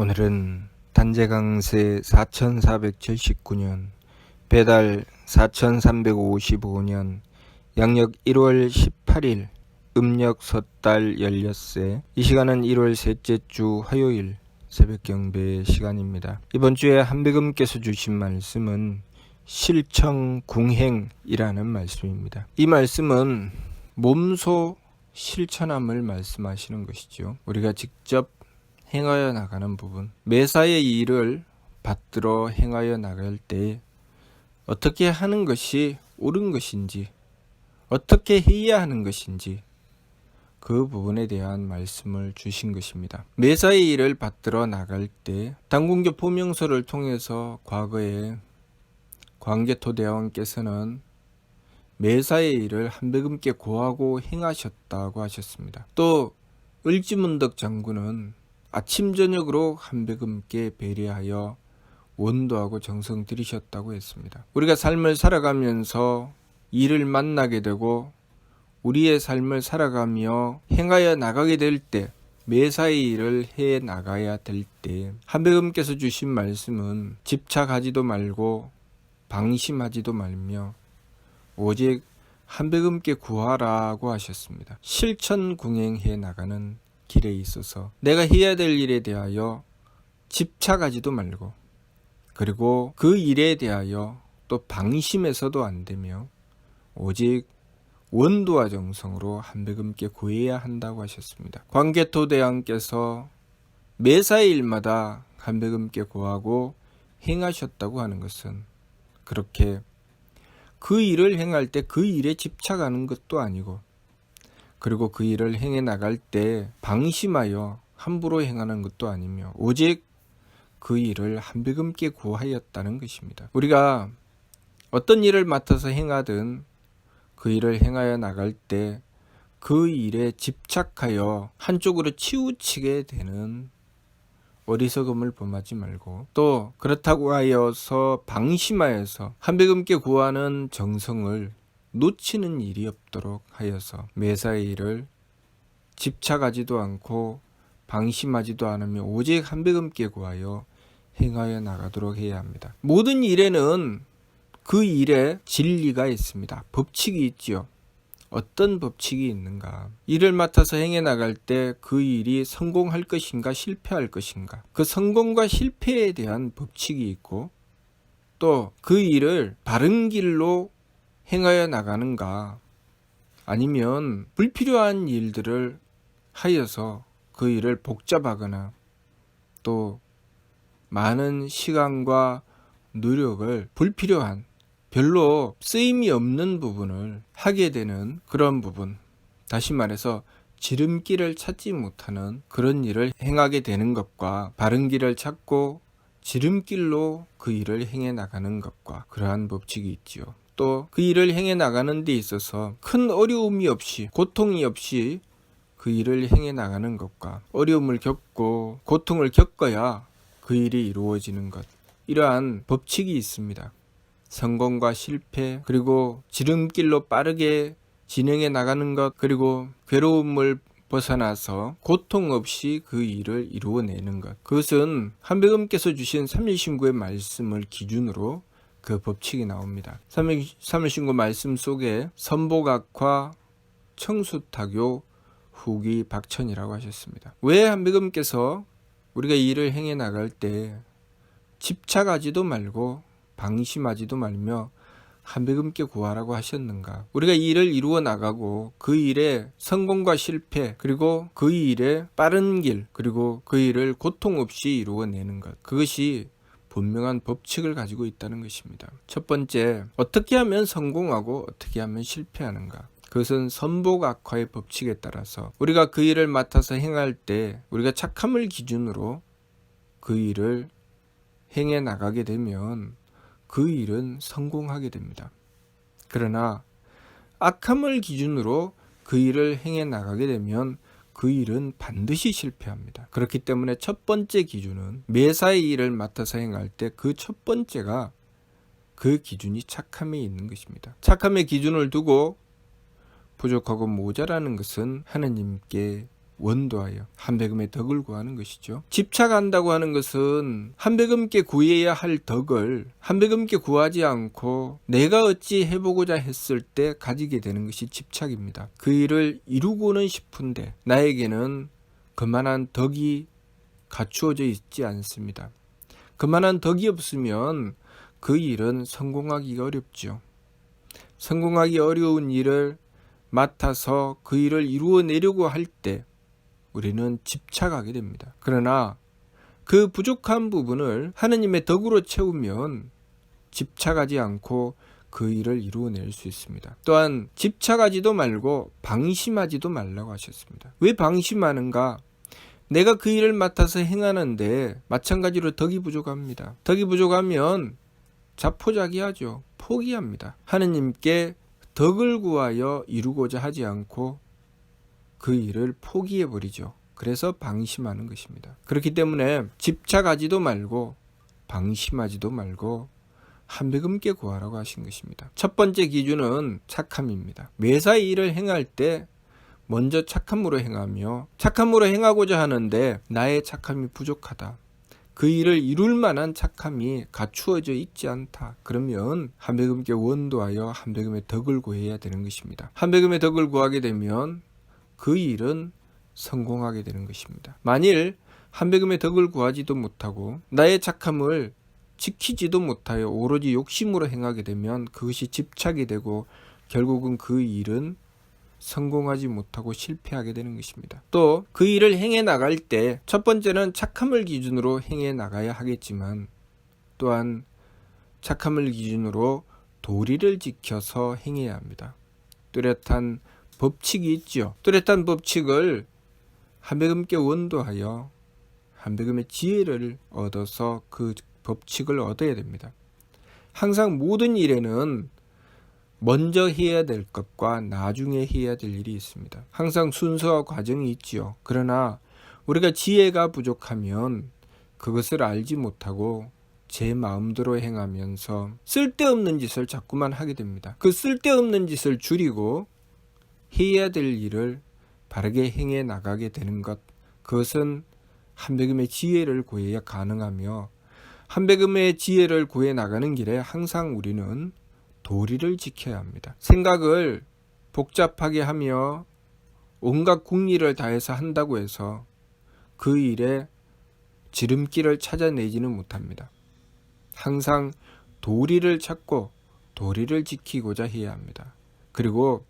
오늘은 단재강세 4479년, 배달 4355년, 양력 1월 18일, 음력 섣달 열엿새. 이 시간은 1월 셋째 주 화요일 새벽 경배 시간입니다. 이번 주에 한백음께서 주신 말씀은 실천궁행이라는 말씀입니다. 이 말씀은 몸소 실천함을 말씀하시는 것이죠. 우리가 직접 행하여 나가는 부분, 매사의 일을 받들어 행하여 나갈 때 어떻게 하는 것이 옳은 것인지, 어떻게 해야 하는 것인지 그 부분에 대한 말씀을 주신 것입니다. 매사의 일을 받들어 나갈 때 당군교 포명서를 통해서 과거에 광개토대왕께서는 매사의 일을 한백음께 고하고 행하셨다고 하셨습니다. 또 을지문덕 장군은 아침 저녁으로 한백음께 배려하여 원도하고 정성 들이셨다고 했습니다. 우리가 삶을 살아가면서 일을 만나게 되고 우리의 삶을 살아가며 행하여 나가게 될 때, 매사의 일을 해 나가야 될 때 한백음께서 주신 말씀은 집착하지도 말고 방심하지도 말며 오직 한백음께 구하라고 하셨습니다. 실천궁행해 나가는 길에 있어서 내가 해야 될 일에 대하여 집착하지도 말고, 그리고 그 일에 대하여 또 방심해서도 안 되며 오직 원도와 정성으로 한백음께 구해야 한다고 하셨습니다. 광개토대왕께서 매사의 일마다 한백음께 구하고 행하셨다고 하는 것은 그렇게 그 일을 행할 때 그 일에 집착하는 것도 아니고, 그리고 그 일을 행해 나갈 때 방심하여 함부로 행하는 것도 아니며 오직 그 일을 한백음께 구하였다는 것입니다. 우리가 어떤 일을 맡아서 행하든 그 일을 행하여 나갈 때 그 일에 집착하여 한쪽으로 치우치게 되는 어리석음을 범하지 말고, 또 그렇다고 하여서 방심하여서 한백음께 구하는 정성을 놓치는 일이 없도록 하여서 매사의 일을 집착하지도 않고 방심하지도 않으며 오직 한백음께 구하여 행하여 나가도록 해야 합니다. 모든 일에는 그 일에 진리가 있습니다. 법칙이 있지요. 어떤 법칙이 있는가? 일을 맡아서 행해 나갈 때 그 일이 성공할 것인가 실패할 것인가? 그 성공과 실패에 대한 법칙이 있고, 또 그 일을 바른 길로 행하여 나가는가, 아니면 불필요한 일들을 하여서 그 일을 복잡하거나 또 많은 시간과 노력을 불필요한, 별로 쓰임이 없는 부분을 하게 되는 그런 부분, 다시 말해서 지름길을 찾지 못하는 그런 일을 행하게 되는 것과, 바른 길을 찾고 지름길로 그 일을 행해 나가는 것과 그러한 법칙이 있지요. 또 그 일을 행해 나가는 데 있어서 큰 어려움이 없이, 고통이 없이 그 일을 행해 나가는 것과, 어려움을 겪고 고통을 겪어야 그 일이 이루어지는 것, 이러한 법칙이 있습니다. 성공과 실패, 그리고 지름길로 빠르게 진행해 나가는 것, 그리고 괴로움을 벗어나서 고통 없이 그 일을 이루어내는 것, 그것은 한백음께서 주신 삼일신구의 말씀을 기준으로 그 법칙이 나옵니다. 삼일신구 말씀 속에 선보각화 청수타교 후기 박천이라고 하셨습니다. 왜 한백음께서 우리가 일을 행해 나갈 때 집착하지도 말고 방심하지도 말며 한백음께 구하라고 하셨는가? 우리가 일을 이루어 나가고 그 일에 성공과 실패, 그리고 그 일에 빠른 길, 그리고 그 일을 고통 없이 이루어내는 것, 그것이 분명한 법칙을 가지고 있다는 것입니다. 첫 번째, 어떻게 하면 성공하고 어떻게 하면 실패하는가? 그것은 선복악화의 법칙에 따라서 우리가 그 일을 맡아서 행할 때 우리가 착함을 기준으로 그 일을 행해 나가게 되면 그 일은 성공하게 됩니다. 그러나 악함을 기준으로 그 일을 행해 나가게 되면 그 일은 반드시 실패합니다. 그렇기 때문에 첫 번째 기준은, 매사의 일을 맡아서 행할 때 그 첫 번째가 그 기준이 착함에 있는 것입니다. 착함의 기준을 두고 부족하고 모자라는 것은 하느님께 원도하여 한배금의 덕을 구하는 것이죠. 집착한다고 하는 것은 한배금께 구해야 할 덕을 한배금께 구하지 않고 내가 어찌 해보고자 했을 때 가지게 되는 것이 집착입니다. 그 일을 이루고는 싶은데 나에게는 그만한 덕이 갖추어져 있지 않습니다. 그만한 덕이 없으면 그 일은 성공하기가 어렵죠. 성공하기 어려운 일을 맡아서 그 일을 이루어내려고 할 때 우리는 집착하게 됩니다. 그러나 그 부족한 부분을 하느님의 덕으로 채우면 집착하지 않고 그 일을 이루어낼 수 있습니다. 또한 집착하지도 말고 방심하지도 말라고 하셨습니다. 왜 방심하는가? 내가 그 일을 맡아서 행하는데 마찬가지로 덕이 부족합니다. 덕이 부족하면 자포자기하죠. 포기합니다. 하느님께 덕을 구하여 이루고자 하지 않고 그 일을 포기해버리죠. 그래서 방심하는 것입니다. 그렇기 때문에 집착하지도 말고 방심하지도 말고 한배금께 구하라고 하신 것입니다. 첫 번째 기준은 착함입니다. 매사의 일을 행할 때 먼저 착함으로 행하며 착함으로 행하고자 하는데 나의 착함이 부족하다. 그 일을 이룰 만한 착함이 갖추어져 있지 않다. 그러면 한배금께 원도하여 한배금의 덕을 구해야 되는 것입니다. 한배금의 덕을 구하게 되면 그 일은 성공하게 되는 것입니다. 만일 한배금의 덕을 구하지도 못하고 나의 착함을 지키지도 못하여 오로지 욕심으로 행하게 되면 그것이 집착이 되고 결국은 그 일은 성공하지 못하고 실패하게 되는 것입니다. 또 그 일을 행해 나갈 때 첫 번째는 착함을 기준으로 행해 나가야 하겠지만 또한 착함을 기준으로 도리를 지켜서 행해야 합니다. 뚜렷한 법칙이 있죠. 뚜렷한 법칙을 한배금께 원도하여 한배금의 지혜를 얻어서 그 법칙을 얻어야 됩니다. 항상 모든 일에는 먼저 해야 될 것과 나중에 해야 될 일이 있습니다. 항상 순서와 과정이 있지요. 그러나 우리가 지혜가 부족하면 그것을 알지 못하고 제 마음대로 행하면서 쓸데없는 짓을 자꾸만 하게 됩니다. 그 쓸데없는 짓을 줄이고 해야 될 일을 바르게 행해 나가게 되는 것, 그것은 한배금의 지혜를 구해야 가능하며 한배금의 지혜를 구해 나가는 길에 항상 우리는 도리를 지켜야 합니다. 생각을 복잡하게 하며 온갖 궁리를 다해서 한다고 해서 그 일에 지름길을 찾아내지는 못합니다. 항상 도리를 찾고 도리를 지키고자 해야 합니다. 그리고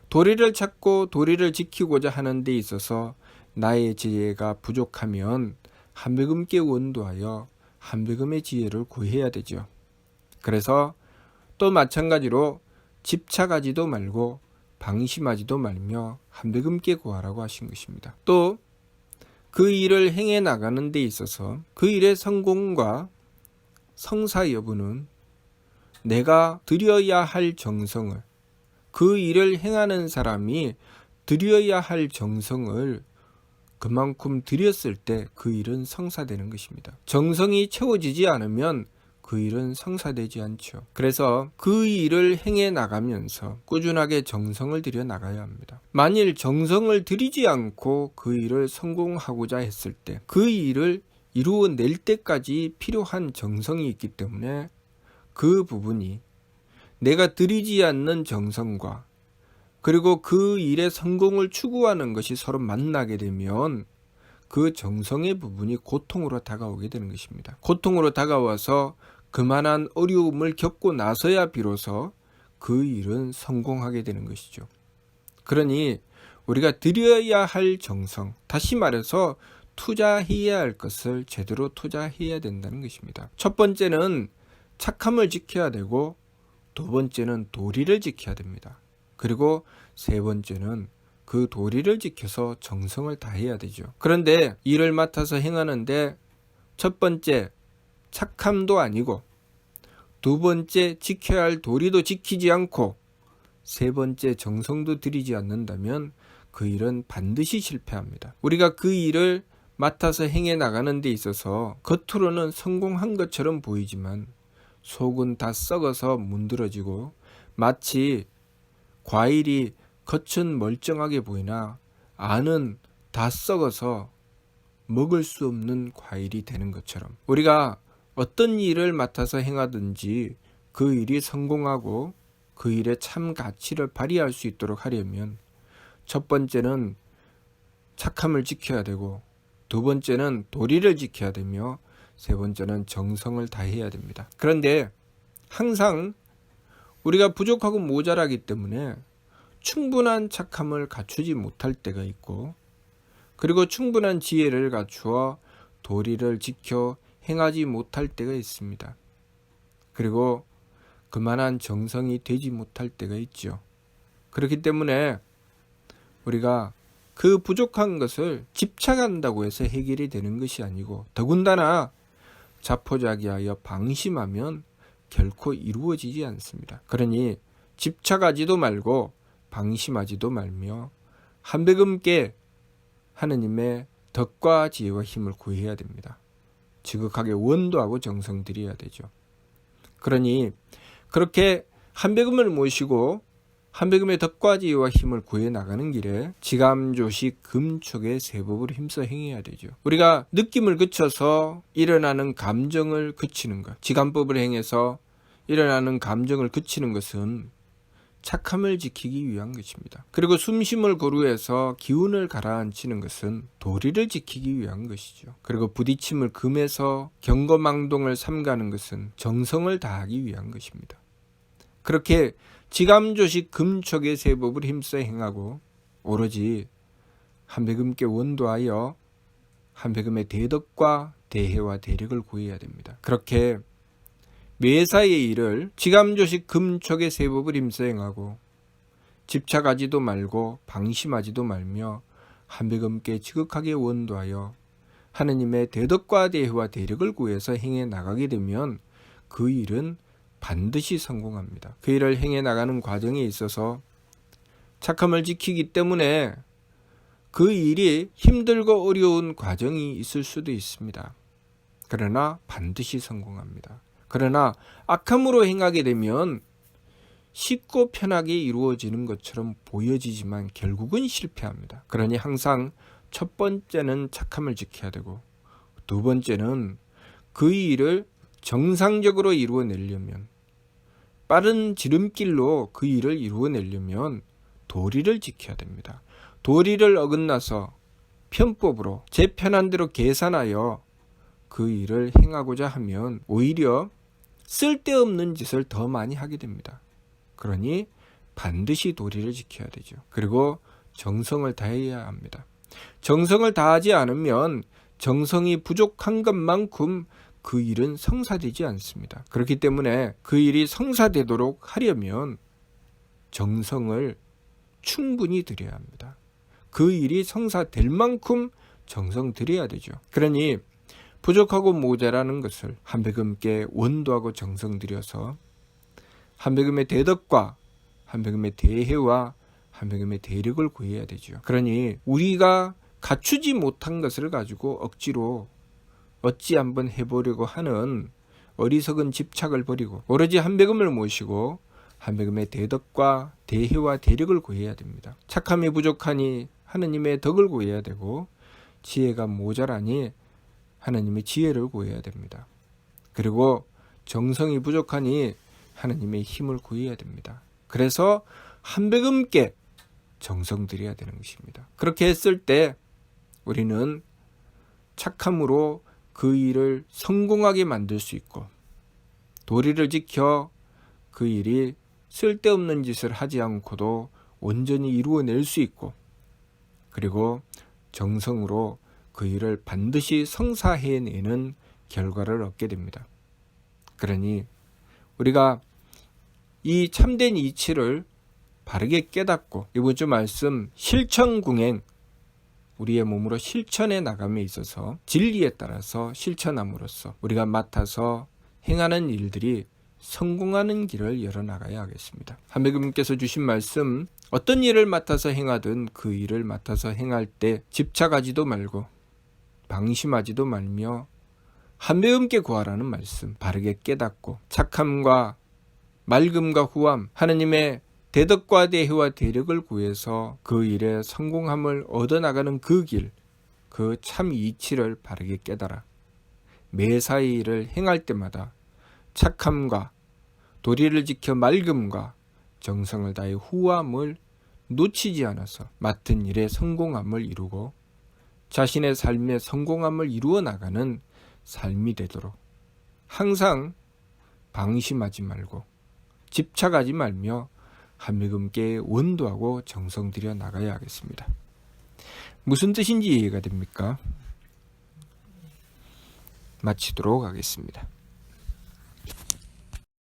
도리를 찾고 도리를 지키고자 하는 데 있어서 나의 지혜가 부족하면 한배금께 원도하여 한배금의 지혜를 구해야 되죠. 그래서 또 마찬가지로 집착하지도 말고 방심하지도 말며 한배금께 구하라고 하신 것입니다. 또 그 일을 행해 나가는 데 있어서 그 일의 성공과 성사 여부는 내가 드려야 할 정성을, 그 일을 행하는 사람이 드려야 할 정성을 그만큼 드렸을 때 그 일은 성사되는 것입니다. 정성이 채워지지 않으면 그 일은 성사되지 않죠. 그래서 그 일을 행해 나가면서 꾸준하게 정성을 들여 나가야 합니다. 만일 정성을 들이지 않고 그 일을 성공하고자 했을 때 그 일을 이루어낼 때까지 필요한 정성이 있기 때문에 그 부분이 내가 들이지 않는 정성과 그리고 그 일의 성공을 추구하는 것이 서로 만나게 되면 그 정성의 부분이 고통으로 다가오게 되는 것입니다. 고통으로 다가와서 그만한 어려움을 겪고 나서야 비로소 그 일은 성공하게 되는 것이죠. 그러니 우리가 드려야 할 정성, 다시 말해서 투자해야 할 것을 제대로 투자해야 된다는 것입니다. 첫 번째는 착함을 지켜야 되고 두 번째는 도리를 지켜야 됩니다. 그리고 세 번째는 그 도리를 지켜서 정성을 다해야 되죠. 그런데 일을 맡아서 행하는데 첫 번째 착함도 아니고 두 번째 지켜야 할 도리도 지키지 않고 세 번째 정성도 들이지 않는다면 그 일은 반드시 실패합니다. 우리가 그 일을 맡아서 행해 나가는 데 있어서 겉으로는 성공한 것처럼 보이지만 속은 다 썩어서 문드러지고 마치 과일이 겉은 멀쩡하게 보이나 안은 다 썩어서 먹을 수 없는 과일이 되는 것처럼 우리가 어떤 일을 맡아서 행하든지 그 일이 성공하고 그 일의 참 가치를 발휘할 수 있도록 하려면 첫 번째는 착함을 지켜야 되고 두 번째는 도리를 지켜야 되며 세 번째는 정성을 다해야 됩니다. 그런데 항상 우리가 부족하고 모자라기 때문에 충분한 착함을 갖추지 못할 때가 있고 그리고 충분한 지혜를 갖추어 도리를 지켜 행하지 못할 때가 있습니다. 그리고 그만한 정성이 되지 못할 때가 있죠. 그렇기 때문에 우리가 그 부족한 것을 집착한다고 해서 해결이 되는 것이 아니고 더군다나 자포자기하여 방심하면 결코 이루어지지 않습니다. 그러니 집착하지도 말고 방심하지도 말며 한백음께 하느님의 덕과 지혜와 힘을 구해야 됩니다. 지극하게 원도하고 정성 들여야 되죠. 그러니 그렇게 한백음을 모시고 한백음의 덕과 지혜와 힘을 구해 나가는 길에 지감조식 금촉의 세법을 힘써 행해야 되죠. 우리가 느낌을 그쳐서 일어나는 감정을 그치는 것, 지감법을 행해서 일어나는 감정을 그치는 것은 착함을 지키기 위한 것입니다. 그리고 숨심을 고루해서 기운을 가라앉히는 것은 도리를 지키기 위한 것이죠. 그리고 부딪힘을 금해서 경거망동을 삼가는 것은 정성을 다하기 위한 것입니다. 그렇게 지감조식 금촉의 세법을 힘써 행하고 오로지 한백음께 원도하여 한백음의 대덕과 대해와 대력을 구해야 됩니다. 그렇게 매사의 일을 지감조식 금촉의 세법을 힘써 행하고 집착하지도 말고 방심하지도 말며 한백음께 지극하게 원도하여 하느님의 대덕과 대해와 대력을 구해서 행해 나가게 되면 그 일은 반드시 성공합니다. 그 일을 행해 나가는 과정에 있어서 착함을 지키기 때문에 그 일이 힘들고 어려운 과정이 있을 수도 있습니다. 그러나 반드시 성공합니다. 그러나 악함으로 행하게 되면 쉽고 편하게 이루어지는 것처럼 보여지지만 결국은 실패합니다. 그러니 항상 첫 번째는 착함을 지켜야 되고 두 번째는 그 일을 정상적으로 이루어내려면 빠른 지름길로 그 일을 이루어내려면 도리를 지켜야 됩니다. 도리를 어긋나서 편법으로 제 편한 대로 계산하여 그 일을 행하고자 하면 오히려 쓸데없는 짓을 더 많이 하게 됩니다. 그러니 반드시 도리를 지켜야 되죠. 그리고 정성을 다해야 합니다. 정성을 다하지 않으면 정성이 부족한 것만큼 그 일은 성사되지 않습니다. 그렇기 때문에 그 일이 성사되도록 하려면 정성을 충분히 들여야 합니다. 그 일이 성사될 만큼 정성 들여야 되죠. 그러니 부족하고 모자라는 것을 한백음께 원도하고 정성 들여서 한백음의 대덕과 한백음의 대해와 한백음의 대력을 구해야 되죠. 그러니 우리가 갖추지 못한 것을 가지고 억지로 어찌 한번 해보려고 하는 어리석은 집착을 버리고 오로지 한백음을 모시고 한백음의 대덕과 대해와 대력을 구해야 됩니다. 착함이 부족하니 하느님의 덕을 구해야 되고 지혜가 모자라니 하나님의 지혜를 구해야 됩니다. 그리고 정성이 부족하니 하나님의 힘을 구해야 됩니다. 그래서 한백음께 정성 들여야 되는 것입니다. 그렇게 했을 때 우리는 착함으로 그 일을 성공하게 만들 수 있고 도리를 지켜 그 일이 쓸데없는 짓을 하지 않고도 온전히 이루어낼 수 있고 그리고 정성으로 그 일을 반드시 성사해내는 결과를 얻게 됩니다. 그러니 우리가 이 참된 이치를 바르게 깨닫고 이번 주 말씀 실천궁행 우리의 몸으로 실천해 나감에 있어서 진리에 따라서 실천함으로써 우리가 맡아서 행하는 일들이 성공하는 길을 열어나가야 하겠습니다. 한백음께서 주신 말씀 어떤 일을 맡아서 행하든 그 일을 맡아서 행할 때 집착하지도 말고 방심하지도 말며 한배음께 구하라는 말씀 바르게 깨닫고 착함과 맑음과 후함 하느님의 대덕과 대희와 대력을 구해서 그 일에 성공함을 얻어나가는 그 길, 그 참 이치를 바르게 깨달아 매사의 일을 행할 때마다 착함과 도리를 지켜 맑음과 정성을 다해 후함을 놓치지 않아서 맡은 일에 성공함을 이루고 자신의 삶에 성공함을 이루어 나가는 삶이 되도록 항상 방심하지 말고 집착하지 말며 한미금께 원도하고 정성 들여 나가야 하겠습니다. 무슨 뜻인지 이해가 됩니까? 마치도록 하겠습니다.